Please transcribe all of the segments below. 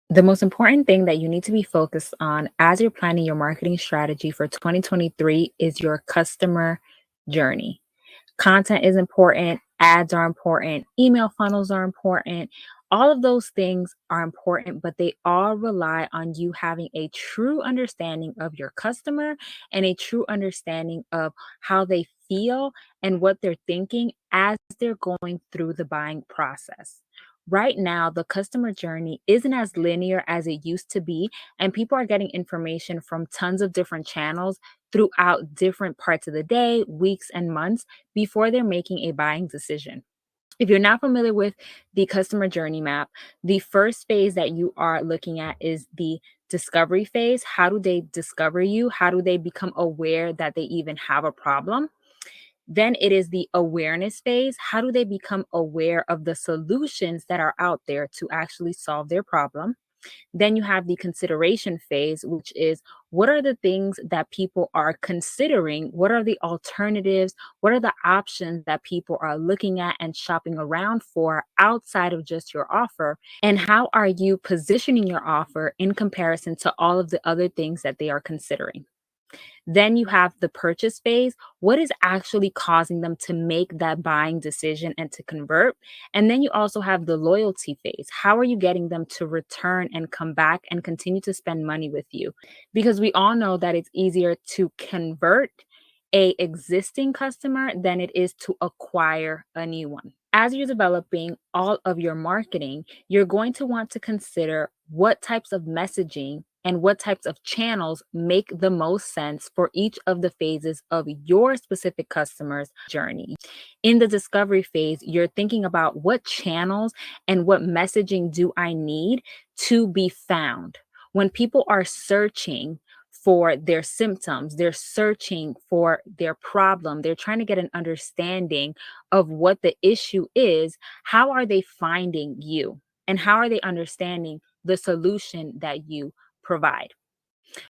The most important thing that you need to be focused on as you're planning your marketing strategy for 2023 is your customer journey. Content is important, ads are important, email funnels are important. All of those things are important, but they all rely on you having a true understanding of your customer and a true understanding of how they feel and what they're thinking as they're going through the buying process. Right now, the customer journey isn't as linear as it used to be, and people are getting information from tons of different channels throughout different parts of the day, weeks, and months before they're making a buying decision. If you're not familiar with the customer journey map, the first phase that you are looking at is the discovery phase. How do they discover you? How do they become aware that they even have a problem? Then it is the awareness phase. How do they become aware of the solutions that are out there to actually solve their problem? Then you have the consideration phase, which is what are the things that people are considering? What are the alternatives? What are the options that people are looking at and shopping around for outside of just your offer? And how are you positioning your offer in comparison to all of the other things that they are considering? Then you have the purchase phase. What is actually causing them to make that buying decision and to convert? And then you also have the loyalty phase. How are you getting them to return and come back and continue to spend money with you? Because we all know that it's easier to convert a existing customer than it is to acquire a new one. As you're developing all of your marketing, you're going to want to consider what types of messaging and what types of channels make the most sense for each of the phases of your specific customer's journey. In the discovery phase, you're thinking about what channels and what messaging do I need to be found. When people are searching for their symptoms, they're searching for their problem, they're trying to get an understanding of what the issue is, how are they finding you? And how are they understanding the solution that you provide?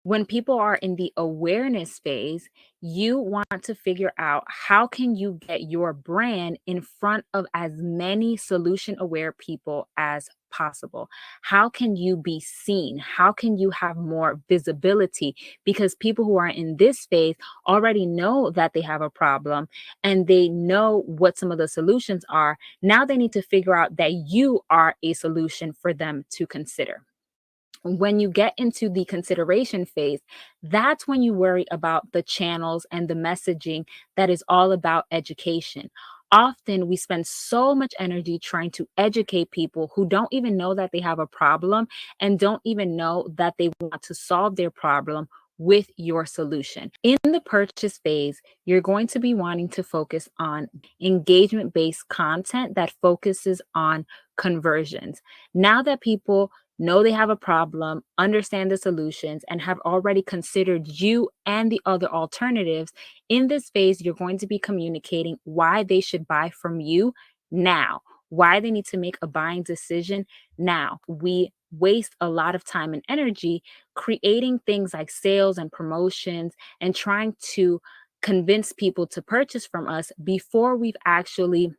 When people are in the awareness phase, you want to figure out how can you get your brand in front of as many solution aware people as possible. How can you be seen? How can you have more visibility? Because people who are in this phase already know that they have a problem and they know what some of the solutions are. Now they need to figure out that you are a solution for them to consider. When you get into the consideration phase, that's when you worry about the channels and the messaging that is all about education. Often we spend so much energy trying to educate people who don't even know that they have a problem and don't even know that they want to solve their problem with your solution. In the purchase phase, you're going to be wanting to focus on engagement based content that focuses on conversions. Now that people know they have a problem, understand the solutions, and have already considered you and the other alternatives, in this phase, you're going to be communicating why they should buy from you now, why they need to make a buying decision now. We waste a lot of time and energy creating things like sales and promotions and trying to convince people to purchase from us before we've actually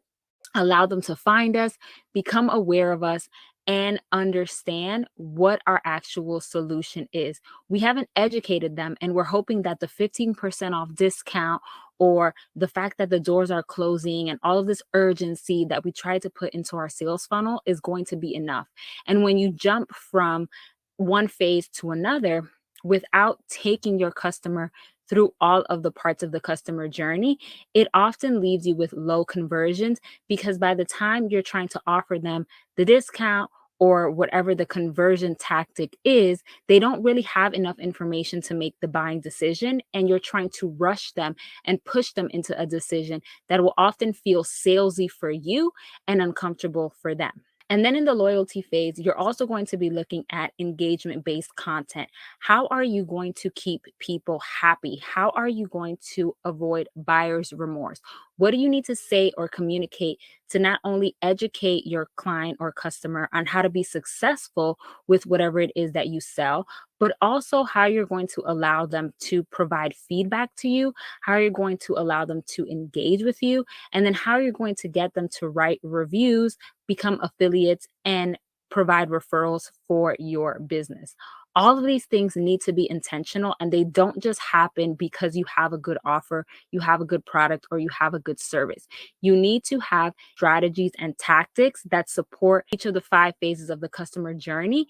allow them to find us, become aware of us, and understand what our actual solution is. We haven't educated them, and we're hoping that the 15% off discount or the fact that the doors are closing and all of this urgency that we try to put into our sales funnel is going to be enough. And when you jump from one phase to another without taking your customer through all of the parts of the customer journey, it often leaves you with low conversions because by the time you're trying to offer them the discount or whatever the conversion tactic is, they don't really have enough information to make the buying decision. And you're trying to rush them and push them into a decision that will often feel salesy for you and uncomfortable for them. And then in the loyalty phase, you're also going to be looking at engagement based content. How are you going to keep people happy? How are you going to avoid buyer's remorse? What do you need to say or communicate to not only educate your client or customer on how to be successful with whatever it is that you sell, but also how you're going to allow them to provide feedback to you, how you're going to allow them to engage with you, and then how you're going to get them to write reviews, become affiliates, and provide referrals for your business. All of these things need to be intentional, and they don't just happen because you have a good offer, you have a good product, or you have a good service. You need to have strategies and tactics that support each of the 5 phases of the customer journey,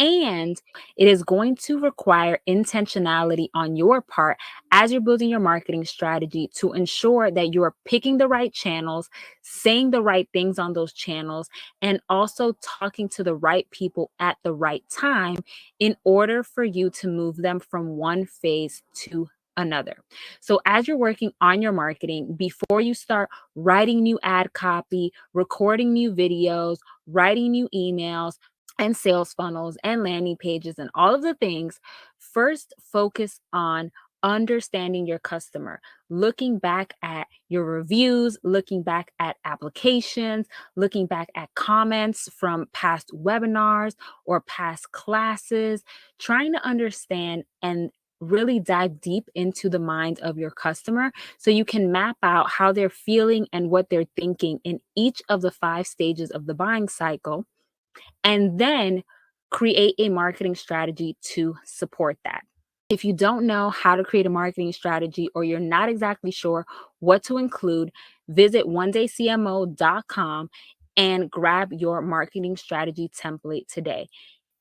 and it is going to require intentionality on your part as you're building your marketing strategy to ensure that you're picking the right channels, saying the right things on those channels, and also talking to the right people at the right time in order for you to move them from one phase to another. So, as you're working on your marketing, before you start writing new ad copy, recording new videos, writing new emails, and sales funnels and landing pages and all of the things, first focus on understanding your customer, looking back at your reviews, looking back at applications, looking back at comments from past webinars or past classes, trying to understand and really dive deep into the mind of your customer so you can map out how they're feeling and what they're thinking in each of the 5 stages of the buying cycle, and then create a marketing strategy to support that. If you don't know how to create a marketing strategy or you're not exactly sure what to include, visit oneDayCMO.com and grab your marketing strategy template today.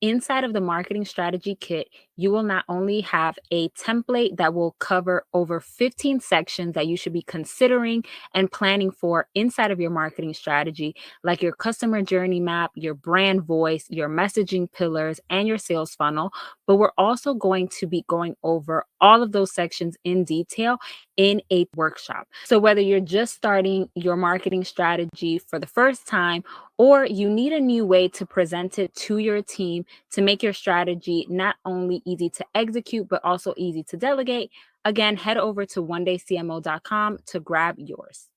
Inside of the marketing strategy kit, you will not only have a template that will cover over 15 sections that you should be considering and planning for inside of your marketing strategy, like your customer journey map, your brand voice, your messaging pillars, and your sales funnel, but we're also going to be going over all of those sections in detail in a workshop. So whether you're just starting your marketing strategy for the first time, or you need a new way to present it to your team to make your strategy not only easy to execute, but also easy to delegate, again, head over to onedaycmo.com to grab yours.